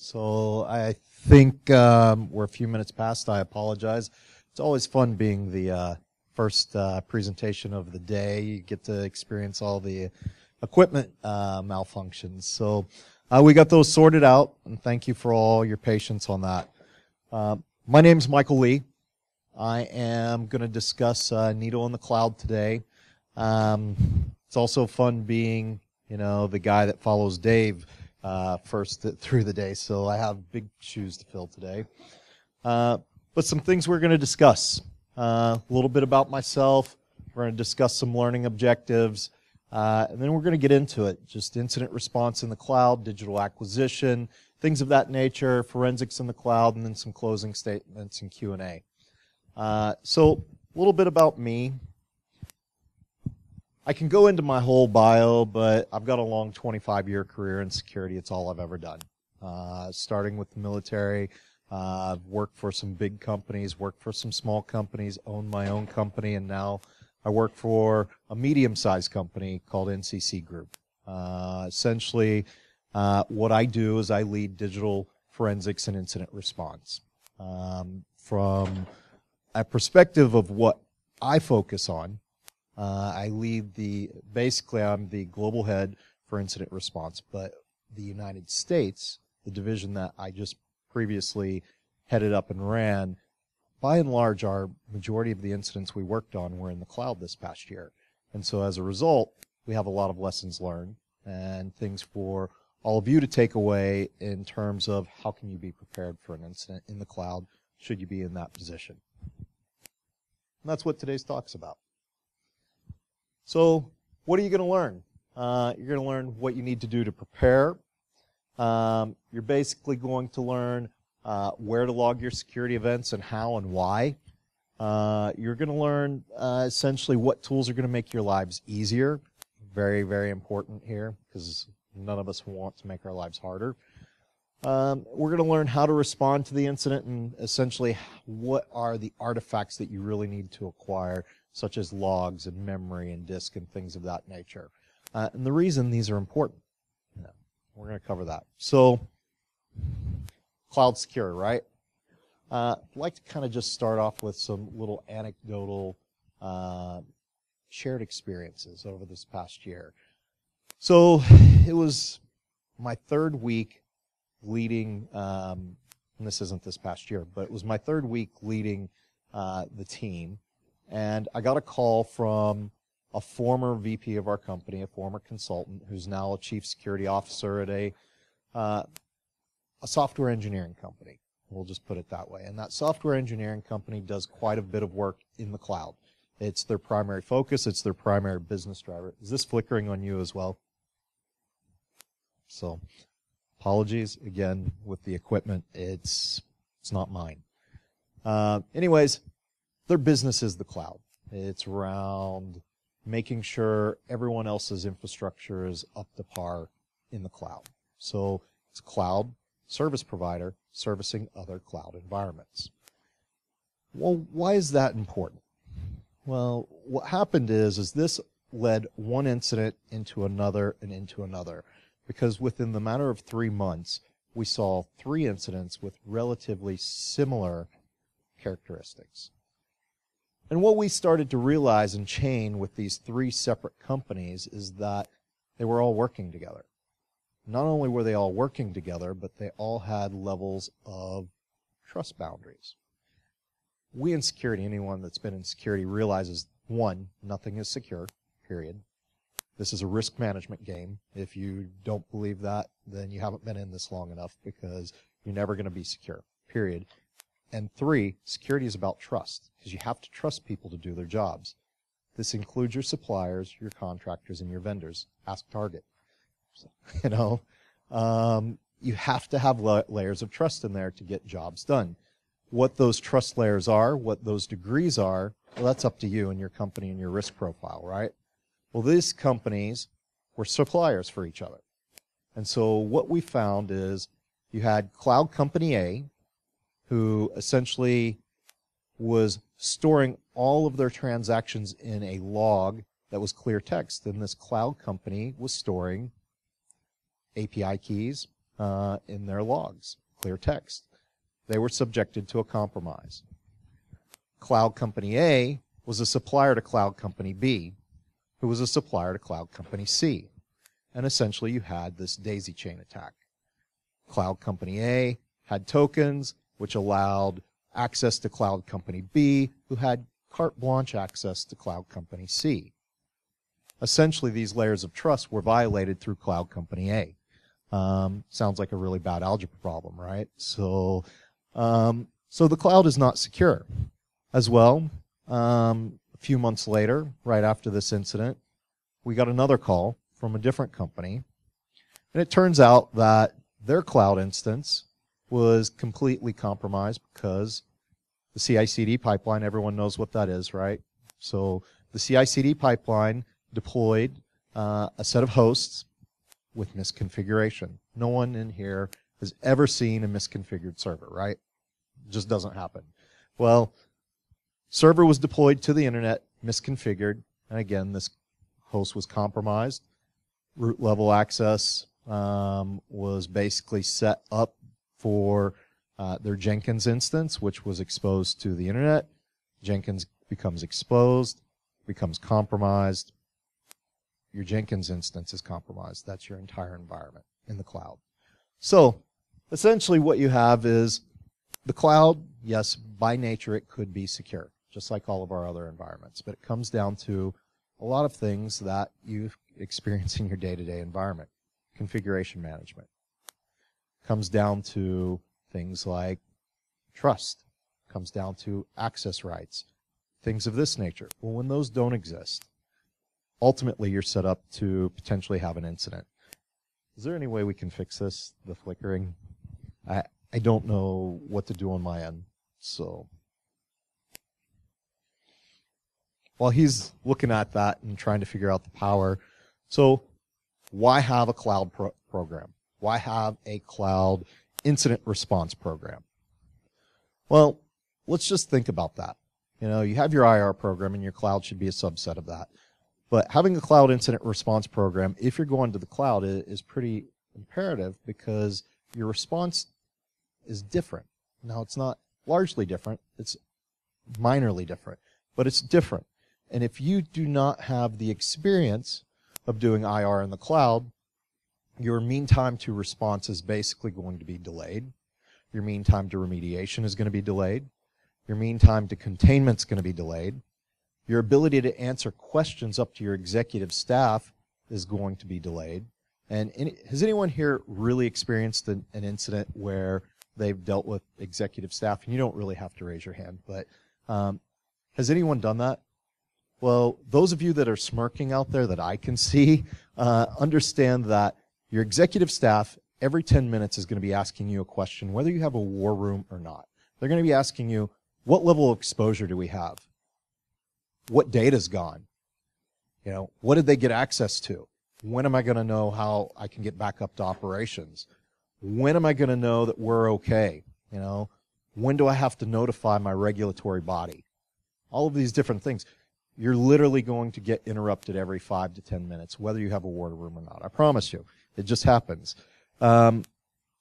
So I think we're a few minutes past. I apologize. It's always fun being the first presentation of the day. You get to experience all the equipment malfunctions. So we got those sorted out, and thank you for all your patience on that. My name is Michael Leigh. I am going to discuss Needle in the Cloud today. It's also fun being, the guy that follows Dave first through the day, so I have big shoes to fill today. But some things we're going to discuss. A little bit about myself. We're going to discuss some learning objectives. And then we're going to get into it. Just incident response in the cloud, digital acquisition, things of that nature, forensics in the cloud, and then some closing statements and Q&A. So a little bit about me. I can go into my whole bio, but I've got a long 25-year career in security. It's all I've ever done. Starting with the military, I've worked for some big companies, worked for some small companies, owned my own company, and now I work for a medium-sized company called NCC Group. Essentially, what I do is I lead digital forensics and incident response. From a perspective of what I focus on, I lead basically I'm the global head for incident response, but the United States, the division that I just previously headed up and ran, by and large, our majority of the incidents we worked on were in the cloud this past year. And so as a result, we have a lot of lessons learned and things for all of you to take away in terms of how can you be prepared for an incident in the cloud should you be in that position. And that's what today's talk's about. So what are you going to learn? You're going to learn what you need to do to prepare. You're basically going to learn where to log your security events and how and why. You're going to learn essentially what tools are going to make your lives easier. Very, very important here because none of us want to make our lives harder. We're going to learn how to respond to the incident and essentially what are the artifacts that you really need to acquire, such as logs and memory and disk and things of that nature. And the reason these are important, we're going to cover that. So, cloud secure, right? I'd like to kind of just start off with some little anecdotal shared experiences over this past year. So, it was my third week leading, and this isn't this past year, but it was my third week leading the team. And I got a call from a former VP of our company, a former consultant, who's now a chief security officer at a software engineering company. We'll just put it that way. And that software engineering company does quite a bit of work in the cloud. It's their primary focus. It's their primary business driver. Is this flickering on you as well? So, apologies again with the equipment. It's not mine. Anyways, their business is the cloud. It's around making sure everyone else's infrastructure is up to par in the cloud. So it's a cloud service provider servicing other cloud environments. Well, why is that important? Well, what happened is this led one incident into another and into another, because within the matter of 3 months, we saw 3 incidents with relatively similar characteristics. And what we started to realize and chain with these 3 separate companies is that they were all working together. Not only were they all working together, but they all had levels of trust boundaries. We in security, anyone that's been in security realizes, 1, nothing is secure, period. This is a risk management game. If you don't believe that, then you haven't been in this long enough because you're never going to be secure, period. And 3, security is about trust, because you have to trust people to do their jobs. This includes your suppliers, your contractors, and your vendors. Ask Target. So, you have to have layers of trust in there to get jobs done. What those trust layers are, what those degrees are, well, that's up to you and your company and your risk profile, right? Well, these companies were suppliers for each other. And so what we found is you had Cloud Company A, who essentially was storing all of their transactions in a log that was clear text. And this cloud company was storing API keys, in their logs, clear text. They were subjected to a compromise. Cloud Company A was a supplier to Cloud Company B, who was a supplier to Cloud Company C. And essentially you had this daisy chain attack. Cloud Company A had tokens which allowed access to Cloud Company B, who had carte blanche access to Cloud Company C. Essentially, these layers of trust were violated through Cloud Company A. Sounds like a really bad algebra problem, right? So the cloud is not secure. As well, a few months later, right after this incident, we got another call from a different company. And it turns out that their cloud instance was completely compromised because the CI/CD pipeline, everyone knows what that is, right? So the CI/CD pipeline deployed a set of hosts with misconfiguration. No one in here has ever seen a misconfigured server, right? It just doesn't happen. Well, server was deployed to the internet, misconfigured, and again, this host was compromised. Root level access was basically set up for their Jenkins instance, which was exposed to the internet. Jenkins becomes exposed, becomes compromised. Your Jenkins instance is compromised. That's your entire environment in the cloud. So essentially what you have is the cloud, yes, by nature it could be secure, just like all of our other environments, but it comes down to a lot of things that you experience in your day-to-day environment. Configuration management. Comes down to things like trust. Comes down to access rights. Things of this nature. Well, when those don't exist, ultimately you're set up to potentially have an incident. Is there any way we can fix this, the flickering? I don't know what to do on my end, so. While he's looking at that and trying to figure out the power, so why have a cloud program? Why have a cloud incident response program? Well, let's just think about that. You know, you have your IR program and your cloud should be a subset of that. But having a cloud incident response program, if you're going to the cloud, is pretty imperative because your response is different. Now, it's not largely different. It's minorly different, but it's different. And if you do not have the experience of doing IR in the cloud, your mean time to response is basically going to be delayed. Your mean time to remediation is going to be delayed. Your mean time to containment is going to be delayed. Your ability to answer questions up to your executive staff is going to be delayed. And has anyone here really experienced an incident where they've dealt with executive staff? And you don't really have to raise your hand, but has anyone done that? Well, those of you that are smirking out there that I can see, understand that your executive staff every 10 minutes is going to be asking you a question, whether you have a war room or not. They're going to be asking you, what level of exposure do we have? What data's gone? You know, what did they get access to? When am I going to know how I can get back up to operations? When am I going to know that we're okay? You know, when do I have to notify my regulatory body? All of these different things. You're literally going to get interrupted every 5 to 10 minutes, whether you have a war room or not. I promise you. It just happens.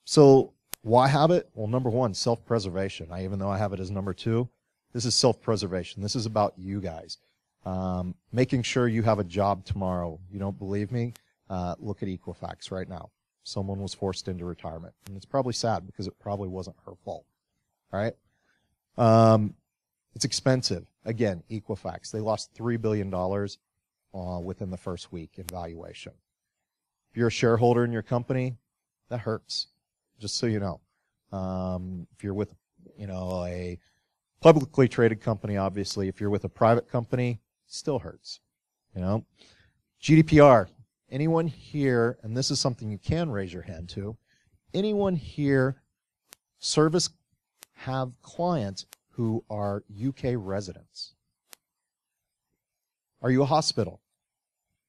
So why have it? Well, number one, self-preservation. Even though I have it as number 2, this is self-preservation. This is about you guys. Making sure you have a job tomorrow. You don't believe me? Look at Equifax right now. Someone was forced into retirement. And it's probably sad because it probably wasn't her fault. All right? It's expensive. Again, Equifax. They lost $3 billion within the first week in valuation. If you're a shareholder in your company, that hurts. Just so you know. If you're with, a publicly traded company, obviously. If you're with a private company, it still hurts. GDPR. Anyone here, and this is something you can raise your hand to, anyone here have clients who are UK residents? Are you a hospital?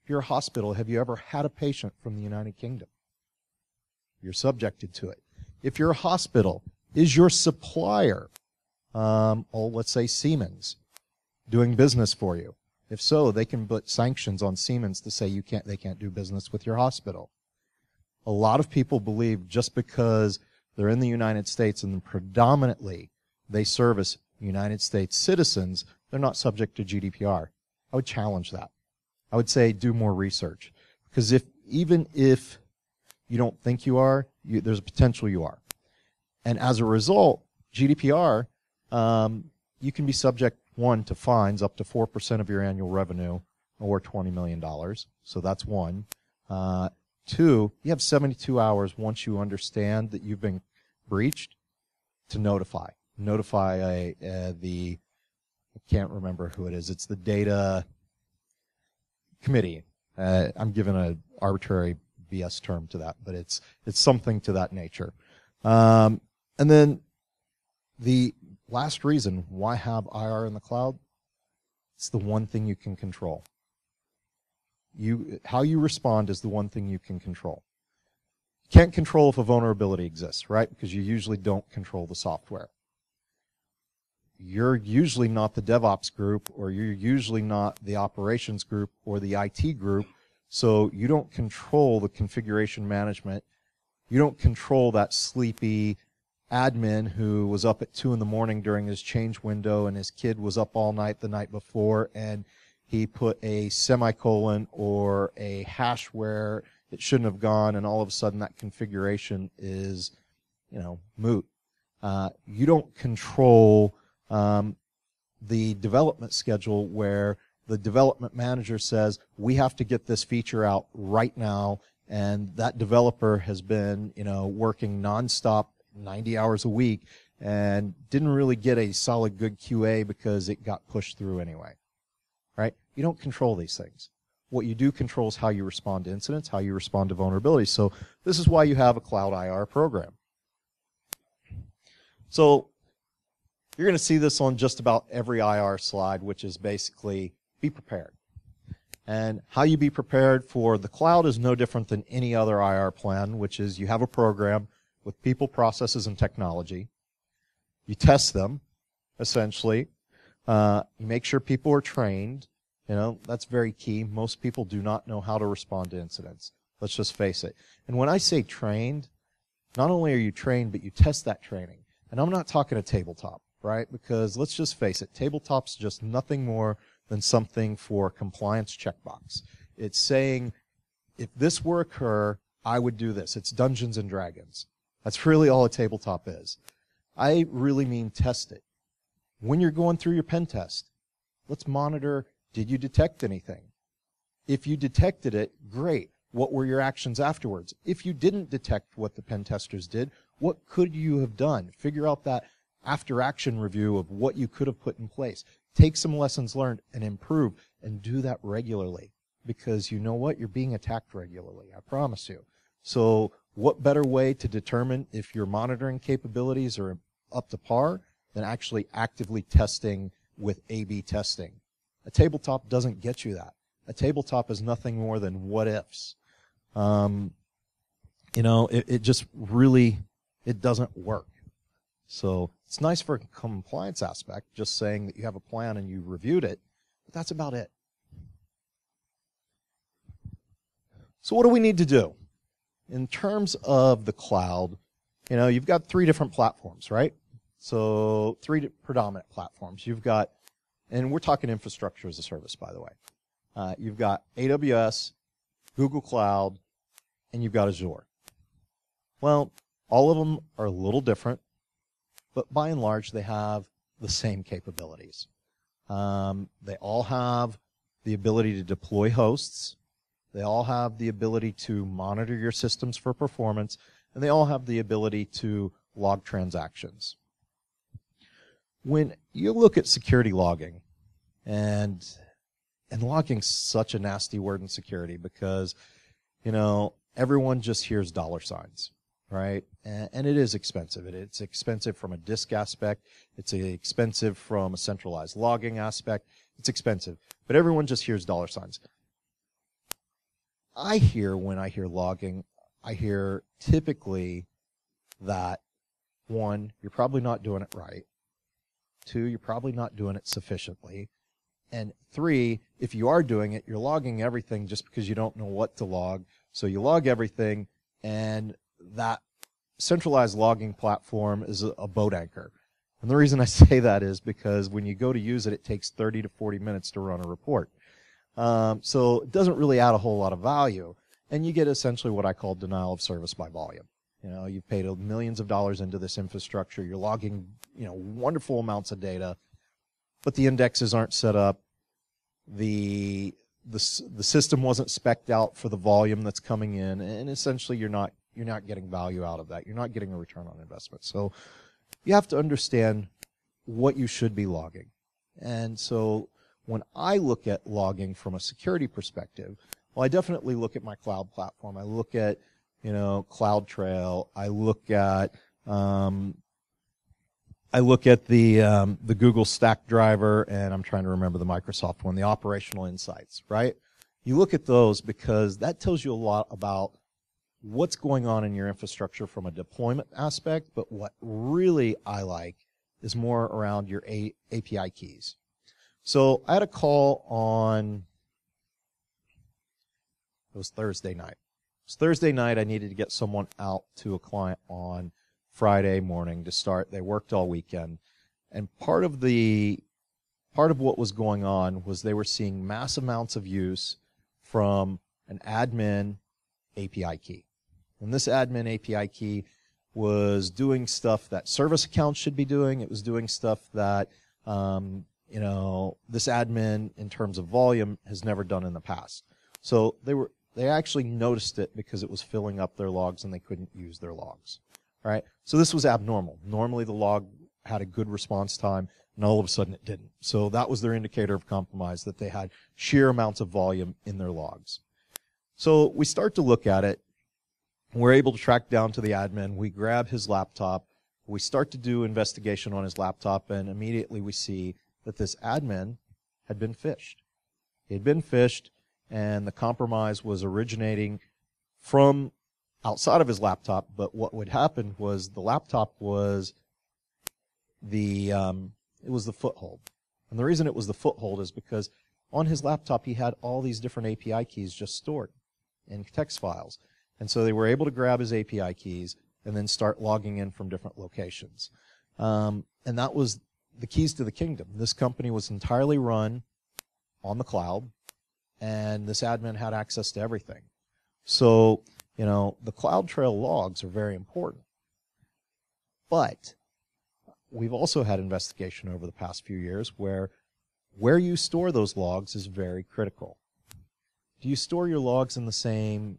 If you're a hospital, have you ever had a patient from the United Kingdom? You're subjected to it. If you're a hospital, is your supplier, let's say Siemens, doing business for you? If so, they can put sanctions on Siemens to say they can't do business with your hospital. A lot of people believe just because they're in the United States and predominantly they service United States citizens, they're not subject to GDPR. I would challenge that. I would say do more research. Because even if you don't think you are, there's a potential you are. And as a result, GDPR, you can be subject, one, to fines up to 4% of your annual revenue, or $20 million. So that's one. Two, you have 72 hours once you understand that you've been breached to notify. Notify I can't remember who it is. It's the data committee. I'm giving an arbitrary BS term to that, but it's something to that nature. And then the last reason why have IR in the cloud, it's the one thing you can control. How you respond is the one thing you can control. You can't control if a vulnerability exists, right? Because you usually don't control the software. You're usually not the DevOps group, or you're usually not the operations group or the IT group, so you don't control the configuration management. You don't control that sleepy admin who was up at 2 a.m. during his change window and his kid was up all night the night before and he put a semicolon or a hash where it shouldn't have gone, and all of a sudden that configuration is, moot. You don't control the development schedule where the development manager says, we have to get this feature out right now, and that developer has been, working nonstop 90 hours a week and didn't really get a solid good QA because it got pushed through anyway. Right? You don't control these things. What you do control is how you respond to incidents, how you respond to vulnerabilities. So this is why you have a cloud IR program. So you're going to see this on just about every IR slide, which is basically be prepared. And how you be prepared for the cloud is no different than any other IR plan, which is you have a program with people, processes, and technology. You test them, essentially. You make sure people are trained. That's very key. Most people do not know how to respond to incidents. Let's just face it. And when I say trained, not only are you trained, but you test that training. And I'm not talking a tabletop, right? Because let's just face it, tabletop's just nothing more than something for compliance checkbox. It's saying, if this were to occur, I would do this. It's Dungeons and Dragons. That's really all a tabletop is. I really mean test it. When you're going through your pen test, let's monitor, did you detect anything? If you detected it, great. What were your actions afterwards? If you didn't detect what the pen testers did, what could you have done? Figure out that after-action review of what you could have put in place. Take some lessons learned and improve, and do that regularly. Because you know what? You're being attacked regularly, I promise you. So what better way to determine if your monitoring capabilities are up to par than actually actively testing with A/B testing? A tabletop doesn't get you that. A tabletop is nothing more than what ifs. It just really, it doesn't work. So it's nice for a compliance aspect, just saying that you have a plan and you reviewed it, but that's about it. So what do we need to do? In terms of the cloud, you've got 3 different platforms, right? So 3 predominant platforms. You've got, and we're talking infrastructure as a service, by the way. You've got AWS, Google Cloud, and you've got Azure. Well, all of them are a little different, but by and large, they have the same capabilities. They all have the ability to deploy hosts. They all have the ability to monitor your systems for performance, and they all have the ability to log transactions. When you look at security logging, and logging's such a nasty word in security because, everyone just hears dollar signs, right? And it is expensive. It's expensive from a disk aspect. It's expensive from a centralized logging aspect. It's expensive. But everyone just hears dollar signs. When I hear logging, I hear typically that, 1, you're probably not doing it right. 2, you're probably not doing it sufficiently. And 3, if you are doing it, you're logging everything just because you don't know what to log. So you log everything, And that centralized logging platform is a boat anchor. And the reason I say that is because when you go to use it, it takes 30 to 40 minutes to run a report. So it doesn't really add a whole lot of value. And you get essentially what I call denial of service by volume. You've paid millions of dollars into this infrastructure. You're logging, wonderful amounts of data, but the indexes aren't set up. The system wasn't spec'd out for the volume that's coming in, and essentially you're not getting value out of that. You're not getting a return on investment. So you have to understand what you should be logging. And so when I look at logging from a security perspective, well, I definitely look at my cloud platform. I look at, CloudTrail. I look at the Google Stack driver, and I'm trying to remember the Microsoft one, the operational insights, right? You look at those because that tells you a lot about what's going on in your infrastructure from a deployment aspect, but what really I like is more around your API keys. So I had a call on, it was Thursday night. It was Thursday night. I needed to get someone out to a client on Friday morning to start. They worked all weekend. And part of what was going on was they were seeing mass amounts of use from an admin API key. And this admin API key was doing stuff that service accounts should be doing. It was doing stuff that, this admin in terms of volume has never done in the past. So they actually noticed it because it was filling up their logs and they couldn't use their logs. All right. So this was abnormal. Normally the log had a good response time, and all of a sudden it didn't. So that was their indicator of compromise, that they had sheer amounts of volume in their logs. So we start to look at it. We're able to track down to the admin. We grab his laptop. We start to do investigation on his laptop, and immediately we see that this admin had been phished. He had been phished, and the compromise was originating from outside of his laptop. But what would happen was the laptop was it was the foothold. And the reason it was the foothold is because on his laptop he had all these different API keys just stored in text files. And so they were able to grab his API keys and then start logging in from different locations. And that was the keys to the kingdom. This company was entirely run on the cloud, and this admin had access to everything. So, the CloudTrail logs are very important. But we've also had investigation over the past few years where you store those logs is very critical. Do you store your logs on the same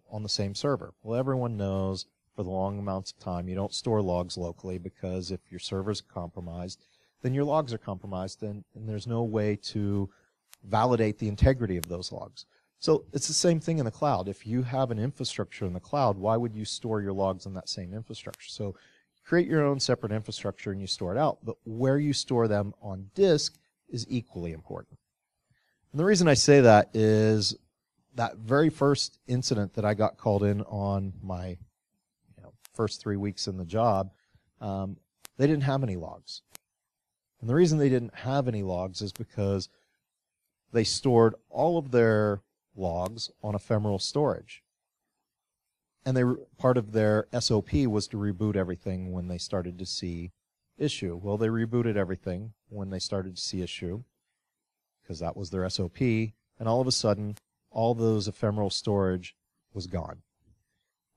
server? Well, everyone knows for the long amounts of time you don't store logs locally, because if your server's compromised, then your logs are compromised, and there's no way to validate the integrity of those logs. So it's the same thing in the cloud. If you have an infrastructure in the cloud, why would you store your logs in that same infrastructure? So create your own separate infrastructure and you store it out, but where you store them on disk is equally important. And the reason I say that is that very first incident that I got called in on my first 3 weeks in the job, they didn't have any logs. And the reason they didn't have any logs is because they stored all of their logs on ephemeral storage. And part of their SOP was to reboot everything when they started to see issue. Well, they rebooted everything when they started to see issue, because that was their SOP, and all of a sudden, all those ephemeral storage was gone,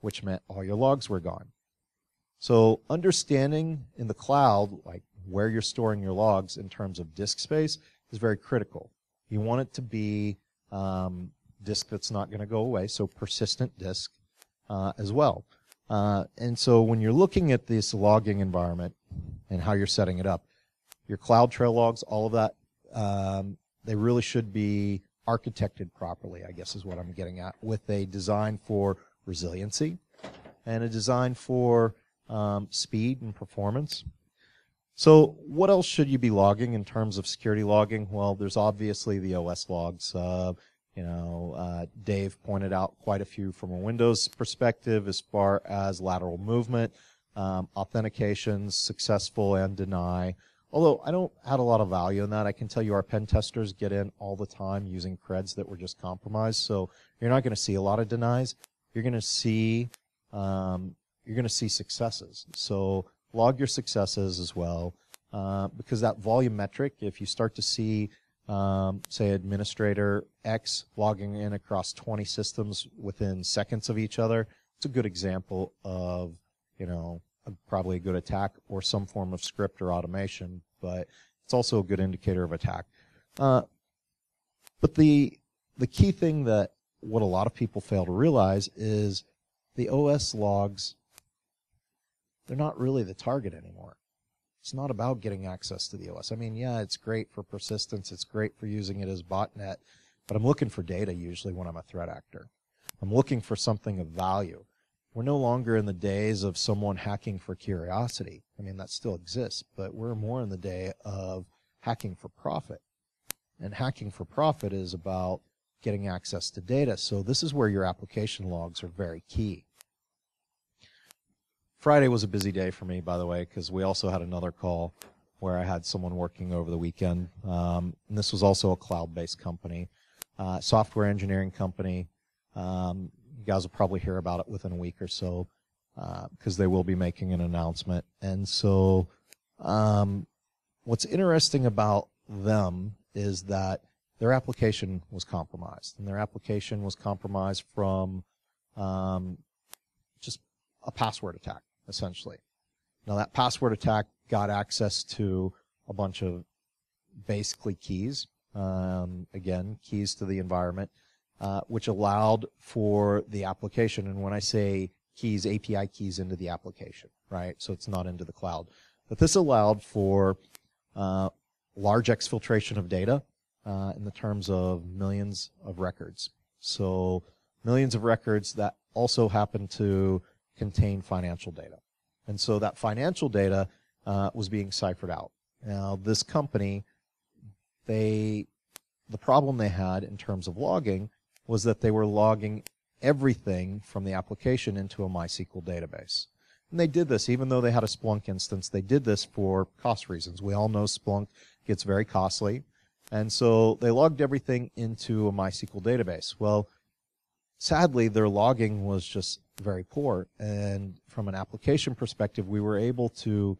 which meant all your logs were gone. So understanding in the cloud, like where you're storing your logs in terms of disk space, is very critical. You want it to be disk that's not going to go away, so persistent disk as well. And so when you're looking at this logging environment and how you're setting it up, your CloudTrail logs, all of that, they really should be architected properly, I guess is what I'm getting at, with a design for resiliency and a design for speed and performance. So what else should you be logging in terms of security logging? Well, there's obviously the OS logs. Dave pointed out quite a few from a Windows perspective as far as lateral movement, authentications, successful and deny. Although I don't add a lot of value in that. I can tell you our pen testers get in all the time using creds that were just compromised. So you're not going to see a lot of denies. You're going to see you're going to see successes. So log your successes as well, because that volume metric, if you start to see, say, administrator X logging in across 20 systems within seconds of each other, it's a good example of, probably a good attack or some form of script or automation, but it's also a good indicator of attack. But the key thing that what a lot of people fail to realize is the OS logs, they're not really the target anymore. It's not about getting access to the OS. I mean, yeah, it's great for persistence. It's great for using it as botnet, but I'm looking for data usually when I'm a threat actor. I'm looking for something of value. We're no longer in the days of someone hacking for curiosity. I mean, that still exists, but we're more in the day of hacking for profit. And hacking for profit is about getting access to data. So this is where your application logs are very key. Friday was a busy day for me, by the way, because we also had another call where I had someone working over the weekend. And this was also a cloud-based company, software engineering company. You guys will probably hear about it within a week or so, because they will be making an announcement. And so what's interesting about them is that their application was compromised. And their application was compromised from just a password attack, essentially. Now, that password attack got access to a bunch of basically keys, again, keys to the environment, which allowed for the application. And when I say keys, API keys into the application, right? So it's not into the cloud. But this allowed for large exfiltration of data in the terms of millions of records. So millions of records that also happen to contain financial data. And so that financial data was being ciphered out. Now, this company, the problem they had in terms of logging was that they were logging everything from the application into a MySQL database. And they did this, even though they had a Splunk instance, they did this for cost reasons. We all know Splunk gets very costly. And so they logged everything into a MySQL database. Well, sadly, their logging was just very poor. And from an application perspective, we were able to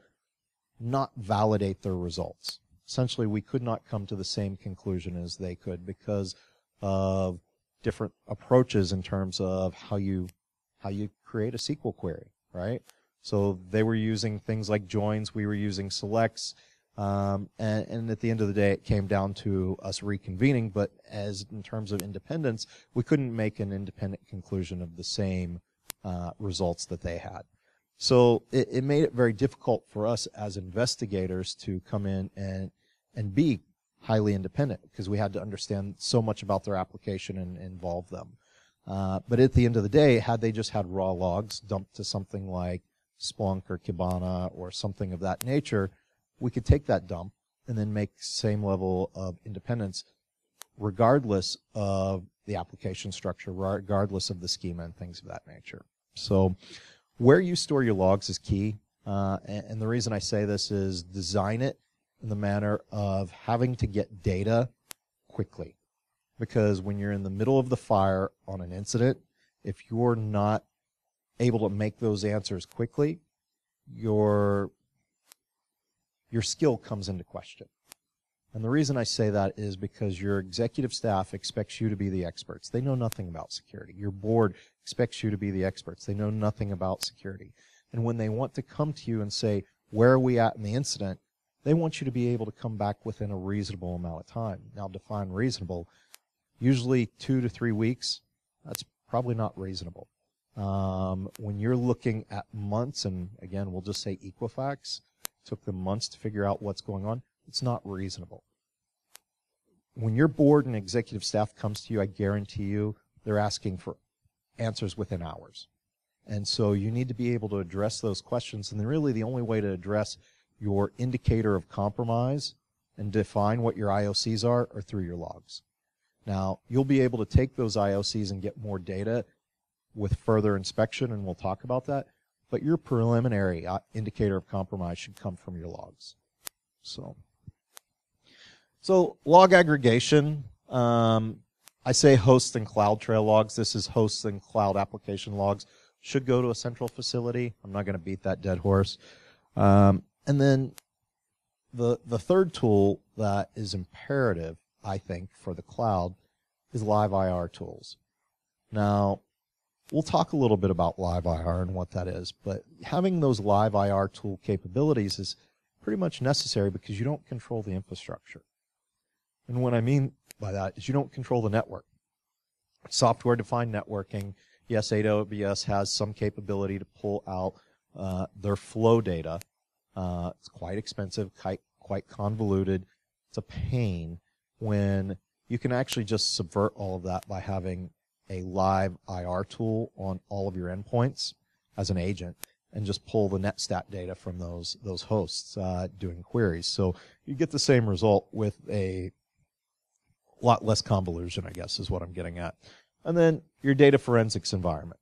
not validate their results. Essentially, we could not come to the same conclusion as they could because of different approaches in terms of how you create a SQL query, right? So they were using things like joins, we were using selects, and at the end of the day, it came down to us reconvening, but as in terms of independence, we couldn't make an independent conclusion of the same results that they had. So it made it very difficult for us as investigators to come in and be highly independent because we had to understand so much about their application and involve them. But at the end of the day, had they just had raw logs dumped to something like Splunk or Kibana or something of that nature, we could take that dump and then make same level of independence regardless of the application structure, regardless of the schema and things of that nature. So where you store your logs is key. And the reason I say this is design it in the manner of having to get data quickly. Because when you're in the middle of the fire on an incident, if you're not able to make those answers quickly, your skill comes into question. And the reason I say that is because your executive staff expects you to be the experts. They know nothing about security. Your board expects you to be the experts. They know nothing about security. And when they want to come to you and say, where are we at in the incident, they want you to be able to come back within a reasonable amount of time. Now, define reasonable. Usually 2 to 3 weeks, that's probably not reasonable. When you're looking at months, and again, we'll just say Equifax took them months to figure out what's going on, it's not reasonable. When your board and executive staff comes to you, I guarantee you they're asking for answers within hours. And so you need to be able to address those questions, and then really the only way to address your indicator of compromise and define what your IOCs are through your logs. Now, you'll be able to take those IOCs and get more data with further inspection, and we'll talk about that, but your preliminary indicator of compromise should come from your logs. So log aggregation, I say host and CloudTrail logs. This is host and cloud application logs. should go to a central facility. I'm not going to beat that dead horse. And then the third tool that is imperative, I think, for the cloud is live IR tools. Now, we'll talk a little bit about live IR and what that is, but having those live IR tool capabilities is pretty much necessary because you don't control the infrastructure. And what I mean by that is you don't control the network. Software-defined networking, yes, AWS has some capability to pull out their flow data. It's quite expensive, quite convoluted. It's a pain when you can actually just subvert all of that by having a live IR tool on all of your endpoints as an agent and just pull the netstat data from those hosts doing queries. So you get the same result with a lot less convolution, I guess, is what I'm getting at. And then your data forensics environment.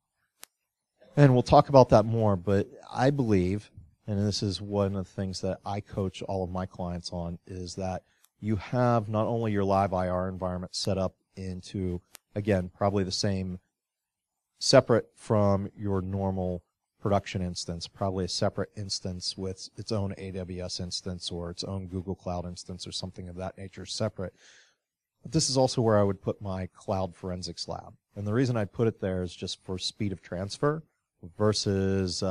And we'll talk about that more, but I believe, and this is one of the things that I coach all of my clients on, is that you have not only your live IR environment set up into, again, probably the same, separate from your normal production instance, probably a separate instance with its own AWS instance or its own Google Cloud instance or something of that nature separate. But this is also where I would put my cloud forensics lab. And the reason I put it there is just for speed of transfer versus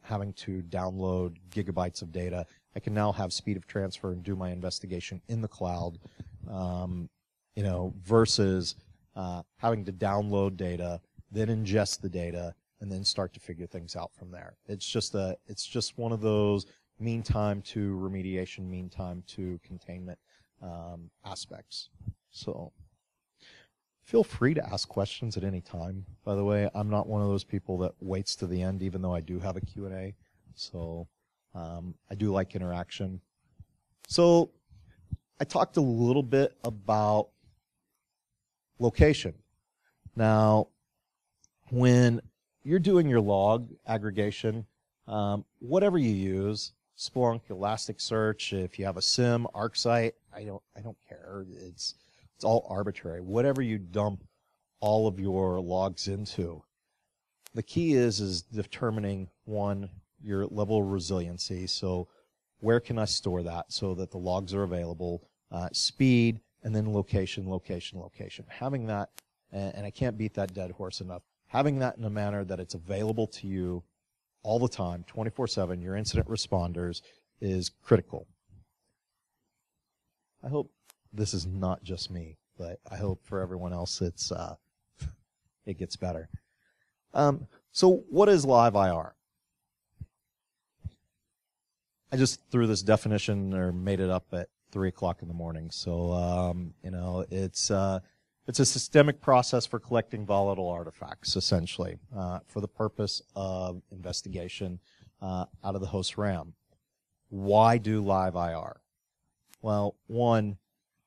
having to download gigabytes of data. I can now have speed of transfer and do my investigation in the cloud, versus having to download data, then ingest the data, and then start to figure things out from there. It's just one of those mean time to remediation, mean time to containment aspects. So feel free to ask questions at any time. By the way, I'm not one of those people that waits to the end, even though I do have a Q&A. So I do like interaction. So I talked a little bit about location. Now, when you're doing your log aggregation, whatever you use, Splunk, Elasticsearch, if you have a SIM, ArcSight, I don't care. It's all arbitrary. Whatever you dump all of your logs into, the key is determining, one, your level of resiliency. So where can I store that so that the logs are available, speed, and then location. Having that, and I can't beat that dead horse enough, having that in a manner that it's available to you all the time, 24/7, your incident responders, is critical. I hope this is not just me, but I hope for everyone else it gets better. So what is live IR? I just threw this definition or made it up at 3 o'clock in the morning. So, it's a systemic process for collecting volatile artifacts, essentially, for the purpose of investigation out of the host RAM. Why do live IR? Well, one,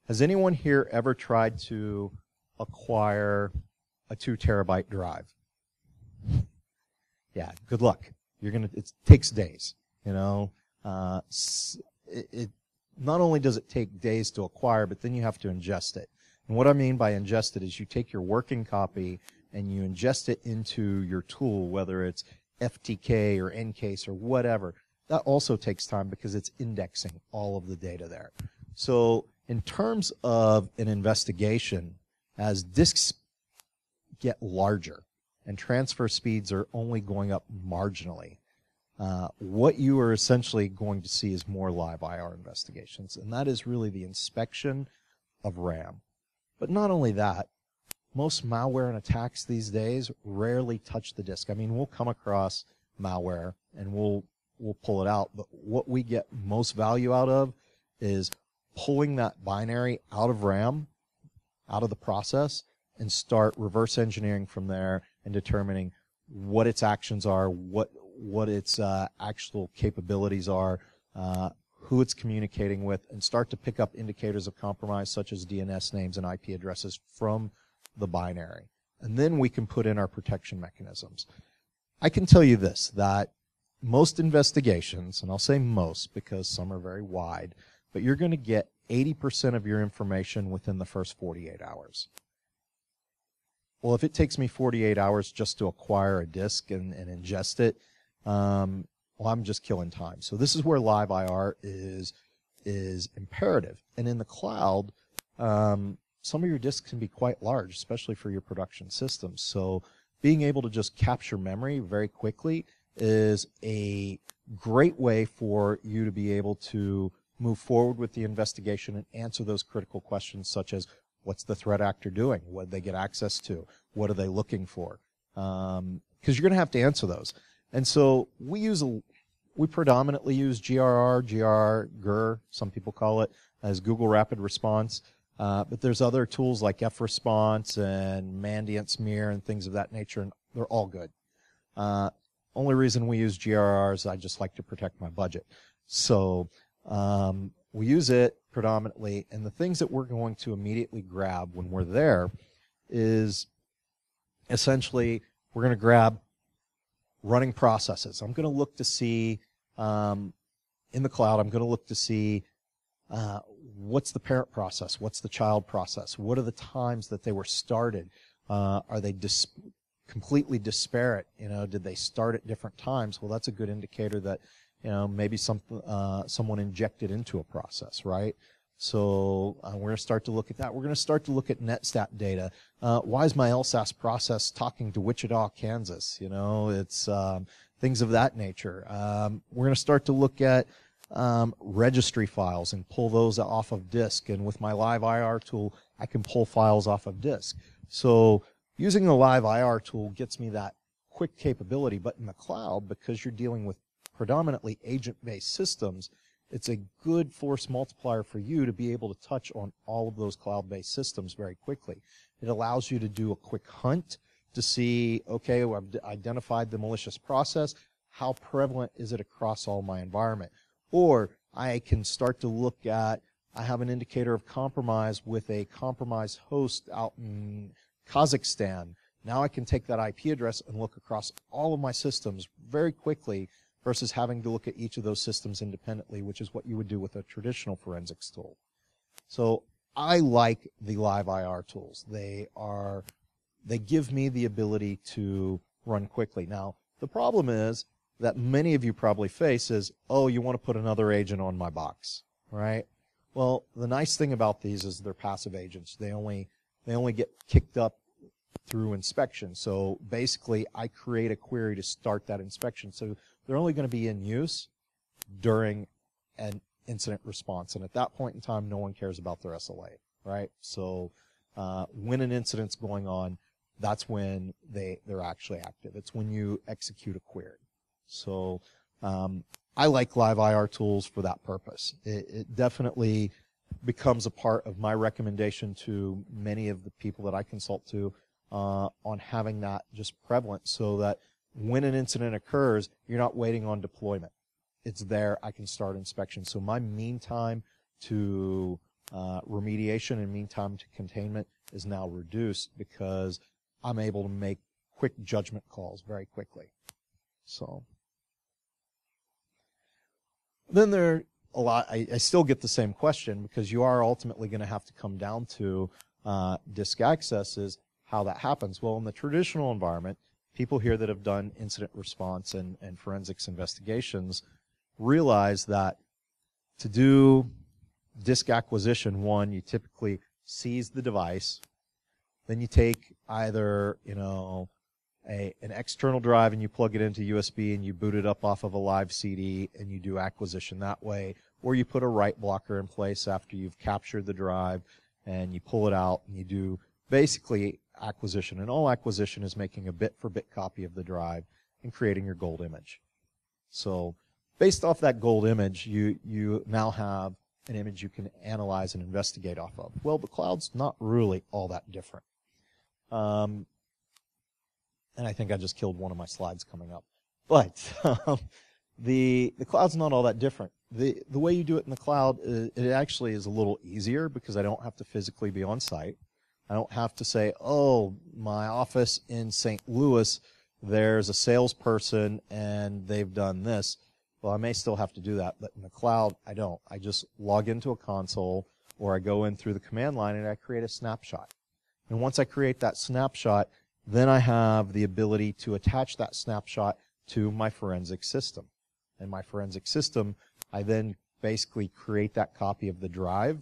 has anyone here ever tried to acquire a 2 terabyte drive? Yeah, good luck. It takes days, It not only does it take days to acquire, but then you have to ingest it. And what I mean by ingest it is you take your working copy and you ingest it into your tool, whether it's FTK or Ncase or whatever. That also takes time because it's indexing all of the data there. So in terms of an investigation, as disks get larger and transfer speeds are only going up marginally, what you are essentially going to see is more live IR investigations, and that is really the inspection of RAM. But not only that, most malware and attacks these days rarely touch the disk. I mean, we'll come across malware and we'll pull it out, but what we get most value out of is pulling that binary out of RAM, out of the process, and start reverse engineering from there and determining what its actions are, what its actual capabilities are, who it's communicating with, and start to pick up indicators of compromise such as DNS names and IP addresses from the binary. And then we can put in our protection mechanisms. I can tell you this, that most investigations, and I'll say most because some are very wide, but you're going to get 80% of your information within the first 48 hours. well, if it takes me 48 hours just to acquire a disk and ingest it, well, I'm just killing time. So this is where live IR is imperative. And in the cloud, some of your disks can be quite large, especially for your production systems. So being able to just capture memory very quickly is a great way for you to be able to move forward with the investigation and answer those critical questions, such as what's the threat actor doing? What did they get access to? What are they looking for? Because you're going to have to answer those. And so we predominantly use GR, some people call it, as Google Rapid Response. But there's other tools like F-Response and Mandiant Smear and things of that nature, and they're all good. Only reason we use GRR is I just like to protect my budget. So we use it predominantly, and the things that we're going to immediately grab when we're there is essentially we're going to grab running processes. I'm going to look to see, in the cloud, I'm going to look to see what's the parent process, what's the child process, what are the times that they were started, are they completely disparate, did they start at different times? Well, that's a good indicator that, maybe someone injected into a process, right? So we're going to start to look at that. We're going to start to look at NetStat data. Why is my LSAS process talking to Wichita, Kansas? It's things of that nature. We're going to start to look at registry files and pull those off of disk. And with my live IR tool, I can pull files off of disk. So using the live IR tool gets me that quick capability. But in the cloud, because you're dealing with predominantly agent-based systems, it's a good force multiplier for you to be able to touch on all of those cloud-based systems very quickly. It allows you to do a quick hunt to see, okay, well, I've identified the malicious process. How prevalent is it across all my environment? Or I can start to look at, I have an indicator of compromise with a compromised host out in Kazakhstan. Now I can take that IP address and look across all of my systems very quickly versus having to look at each of those systems independently, which is what you would do with a traditional forensics tool. So I like the live IR tools. They give me the ability to run quickly. Now, the problem is that many of you probably face is, oh, you want to put another agent on my box, right? Well, the nice thing about these is they're passive agents. They only get kicked up through inspection. So basically, I create a query to start that inspection. So they're only going to be in use during an incident response. And at that point in time, no one cares about their SLA, right? So when an incident's going on, that's when they're actually active. It's when you execute a query. So I like live IR tools for that purpose. It definitely becomes a part of my recommendation to many of the people that I consult to on having that just prevalent so that when an incident occurs, you're not waiting on deployment. It's there. I can start inspection. So my mean time to remediation and mean time to containment is now reduced because I'm able to make quick judgment calls very quickly. So then there are a lot. I still get the same question because you are ultimately going to have to come down to disk accesses, how that happens. Well, in the traditional environment, people here that have done incident response and forensics investigations realize that to do disk acquisition, one, you typically seize the device, then you take either, an external drive and you plug it into USB and you boot it up off of a live CD and you do acquisition that way, or you put a write blocker in place after you've captured the drive and you pull it out and you do basically acquisition. And all acquisition is making a bit-for-bit copy of the drive and creating your gold image. So based off that gold image, you now have an image you can analyze and investigate off of. Well, the cloud's not really all that different. And I think I just killed one of my slides coming up. But the cloud's not all that different. The way you do it in the cloud, it actually is a little easier because I don't have to physically be on site. I don't have to say, oh, my office in St. Louis, there's a salesperson and they've done this. Well, I may still have to do that, but in the cloud, I don't. I just log into a console or I go in through the command line and I create a snapshot. And once I create that snapshot, then I have the ability to attach that snapshot to my forensic system. And my forensic system, I then basically create that copy of the drive,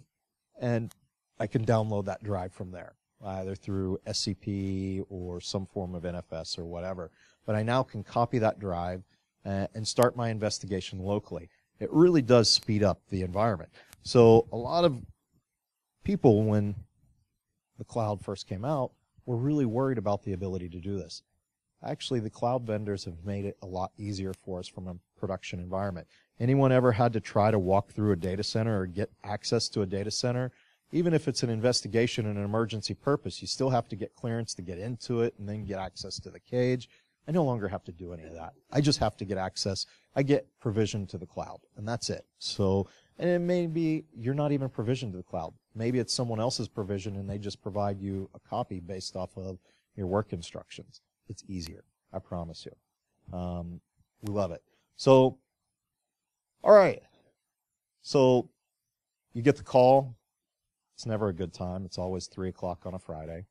and I can download that drive from there, either through SCP or some form of NFS or whatever. But I now can copy that drive and start my investigation locally. It really does speed up the environment. So a lot of people, when the cloud first came out, were really worried about the ability to do this. Actually, the cloud vendors have made it a lot easier for us from a production environment. Anyone ever had to try to walk through a data center or get access to a data center? Even if it's an investigation and an emergency purpose, you still have to get clearance to get into it and then get access to the cage. I no longer have to do any of that. I just have to get access. I get provision to the cloud, and that's it. So, and it may be you're not even provisioned to the cloud. Maybe it's someone else's provision, and they just provide you a copy based off of your work instructions. It's easier, I promise you. We love it. So, all right. So, you get the call. It's never a good time. It's always 3 o'clock on a Friday.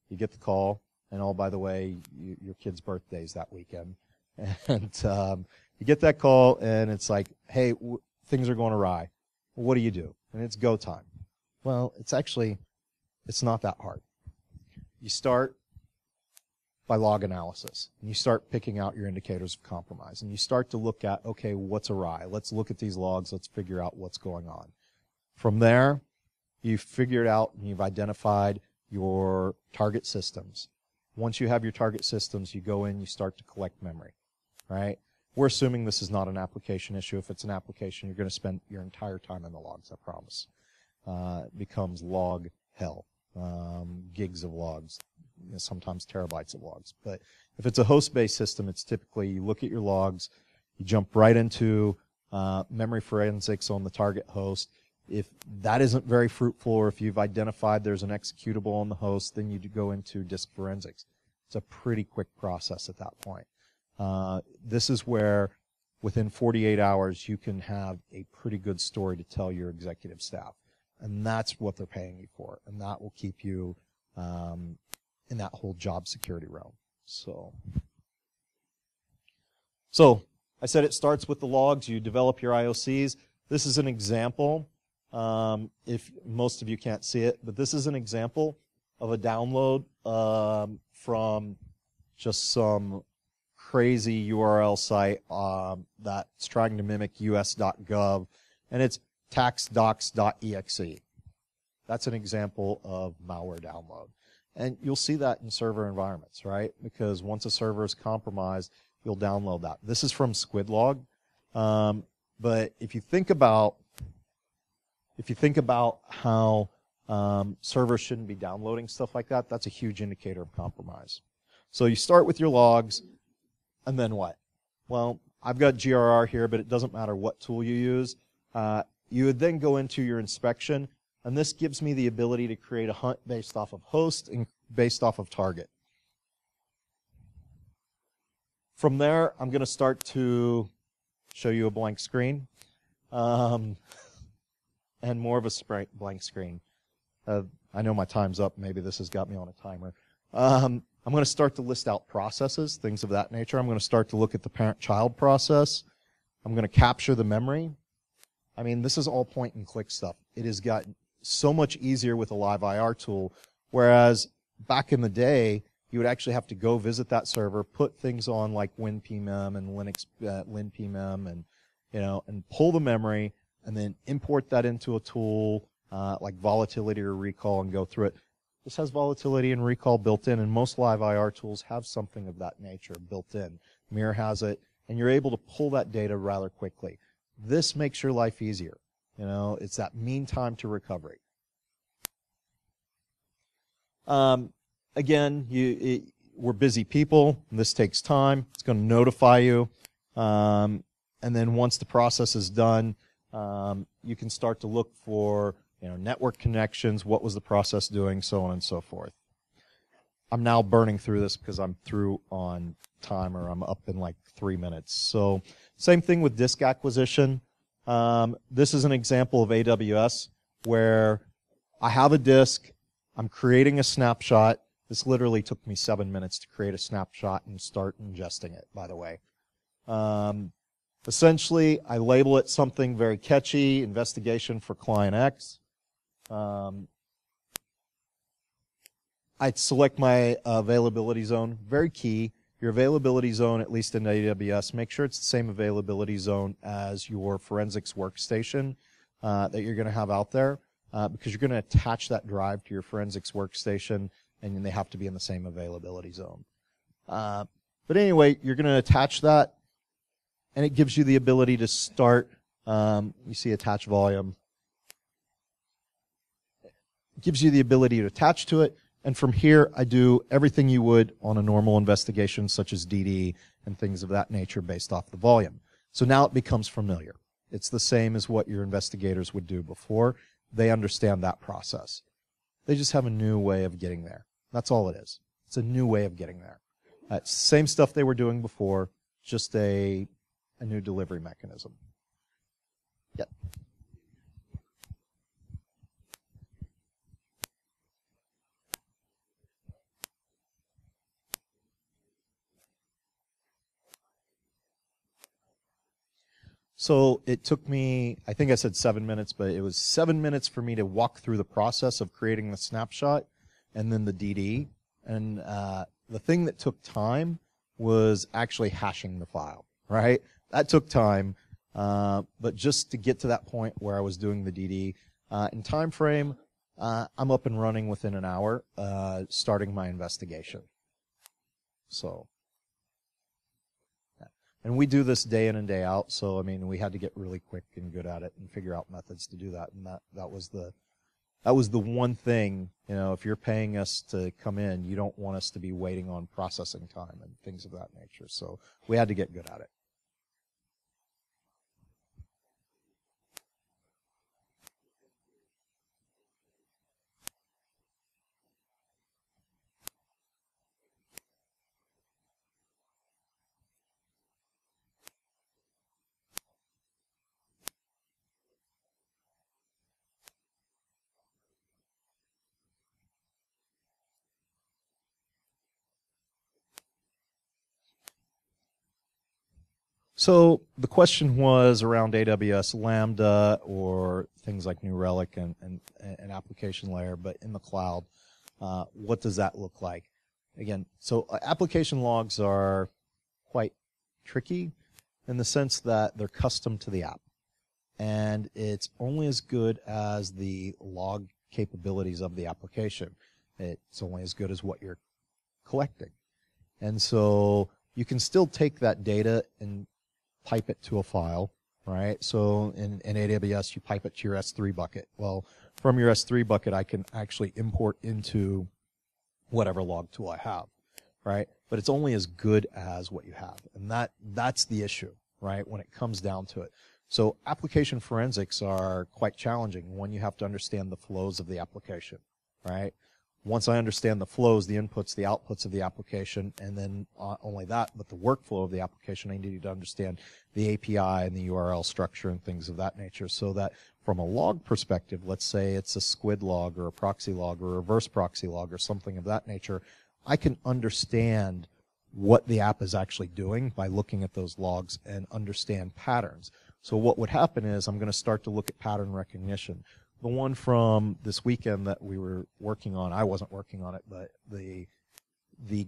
You get the call, and oh, by the way, your kid's birthday's that weekend. And you get that call, and it's like, hey, things are going awry. What do you do? And it's go time. Well, it's not that hard. You start by log analysis, and you start picking out your indicators of compromise, and you start to look at, okay, what's awry? Let's look at these logs. Let's figure out what's going on. From there, you've figured out and you've identified your target systems. Once you have your target systems, you go in, you start to collect memory, right? We're assuming this is not an application issue. If it's an application, you're going to spend your entire time in the logs, I promise. It becomes log hell, gigs of logs, sometimes terabytes of logs. But if it's a host-based system, it's typically you look at your logs, you jump right into memory forensics on the target host. If that isn't very fruitful, or if you've identified there's an executable on the host, then you go into disk forensics. It's a pretty quick process at that point. This is where within 48 hours you can have a pretty good story to tell your executive staff. And that's what they're paying you for. And that will keep you in that whole job security realm. So I said it starts with the logs. You develop your IOCs. This is an example. If most of you can't see it, but this is an example of a download from just some crazy URL site that's trying to mimic us.gov, and it's taxdocs.exe. That's an example of malware download. And you'll see that in server environments, right? Because once a server is compromised, you'll download that. This is from Squidlog. But if you think about how servers shouldn't be downloading stuff like that, that's a huge indicator of compromise. So you start with your logs, and then what? Well, I've got GRR here, but it doesn't matter what tool you use. You would then go into your inspection, and this gives me the ability to create a hunt based off of host and based off of target. From there, I'm going to start to show you a blank screen. And more of a blank screen. I know my time's up. Maybe this has got me on a timer. I'm going to start to list out processes, things of that nature. I'm going to start to look at the parent-child process. I'm going to capture the memory. I mean, this is all point-and-click stuff. It has gotten so much easier with a live IR tool, whereas back in the day, you would actually have to go visit that server, put things on like WinPMem and Linux LinPMem, and pull the memory, and then import that into a tool like volatility or recall and go through it. This has volatility and recall built in, and most live IR tools have something of that nature built in. Mir has it, and you're able to pull that data rather quickly. This makes your life easier. It's that mean time to recovery. Again, we're busy people, and this takes time. It's going to notify you, and then once the process is done, you can start to look for network connections, what was the process doing, so on and so forth. I'm now burning through this because I'm through on time, or I'm up in like 3 minutes. So same thing with disk acquisition. This is an example of AWS where I have a disk. I'm creating a snapshot. This literally took me 7 minutes to create a snapshot and start ingesting it, by the way. Essentially, I label it something very catchy, investigation for client X. I'd select my availability zone. Very key. Your availability zone, at least in AWS, make sure it's the same availability zone as your forensics workstation that you're going to have out there, because you're going to attach that drive to your forensics workstation, and they have to be in the same availability zone. But anyway, you're going to attach that, and it gives you the ability to start. You see attach volume. It gives you the ability to attach to it. And from here, I do everything you would on a normal investigation, such as DD and things of that nature based off the volume. So now it becomes familiar. It's the same as what your investigators would do before. They understand that process. They just have a new way of getting there. That's all it is. It's a new way of getting there. Same stuff they were doing before, just a new delivery mechanism. Yep. So it took me, I think I said 7 minutes, but it was 7 minutes for me to walk through the process of creating the snapshot and then the DD. And the thing that took time was actually hashing the file, right? That took time, but just to get to that point where I was doing the DD, in time frame, I'm up and running within an hour, starting my investigation. So. And we do this day in and day out, so I mean, we had to get really quick and good at it and figure out methods to do that. And that was the one thing, you know, if you're paying us to come in, you don't want us to be waiting on processing time and things of that nature. So we had to get good at it. So the question was around AWS Lambda or things like New Relic and application layer, but in the cloud, what does that look like? Again, so application logs are quite tricky in the sense that they're custom to the app. And it's only as good as the log capabilities of the application. It's only as good as what you're collecting. And so you can still take that data and pipe it to a file, right? So in AWS, you pipe it to your S3 bucket. Well, from your S3 bucket, I can actually import into whatever log tool I have, right? But it's only as good as what you have. And that's the issue, right, when it comes down to it. So application forensics are quite challenging. One, you have to understand the flows of the application, right? Once I understand the flows, the inputs, the outputs of the application, and then only that, but the workflow of the application, I need to understand the API and the URL structure and things of that nature, so that from a log perspective, let's say it's a squid log or a proxy log or a reverse proxy log or something of that nature, I can understand what the app is actually doing by looking at those logs and understand patterns. So what would happen is I'm going to start to look at pattern recognition. The one from this weekend that we were working on, I wasn't working on it, but the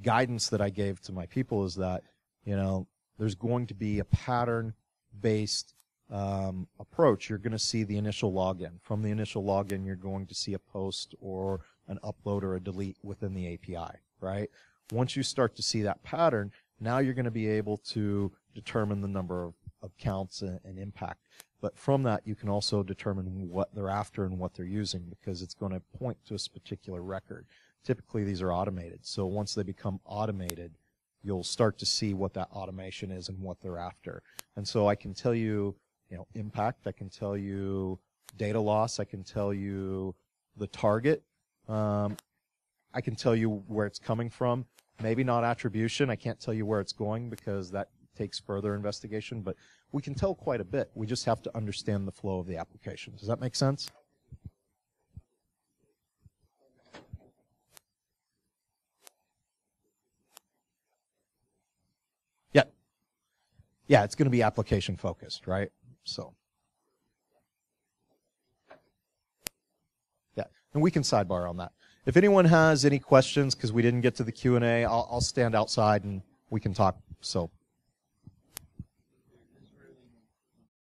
guidance that I gave to my people is that, you know, there's going to be a pattern-based approach. You're going to see the initial login. From the initial login, you're going to see a post or an upload or a delete within the API, right? Once you start to see that pattern, now you're going to be able to determine the number of counts and impact. But from that, you can also determine what they're after and what they're using, because it's going to point to a particular record. Typically, these are automated. So once they become automated, you'll start to see what that automation is and what they're after. And so I can tell you, you know, impact. I can tell you data loss. I can tell you the target. I can tell you where it's coming from. Maybe not attribution. I can't tell you where it's going because that takes further investigation, but we can tell quite a bit. We just have to understand the flow of the application. Does that make sense? yeah, it's going to be application focused, right? So, yeah, and we can sidebar on that. If anyone has any questions, because we didn't get to the Q&A, I'll stand outside and we can talk. So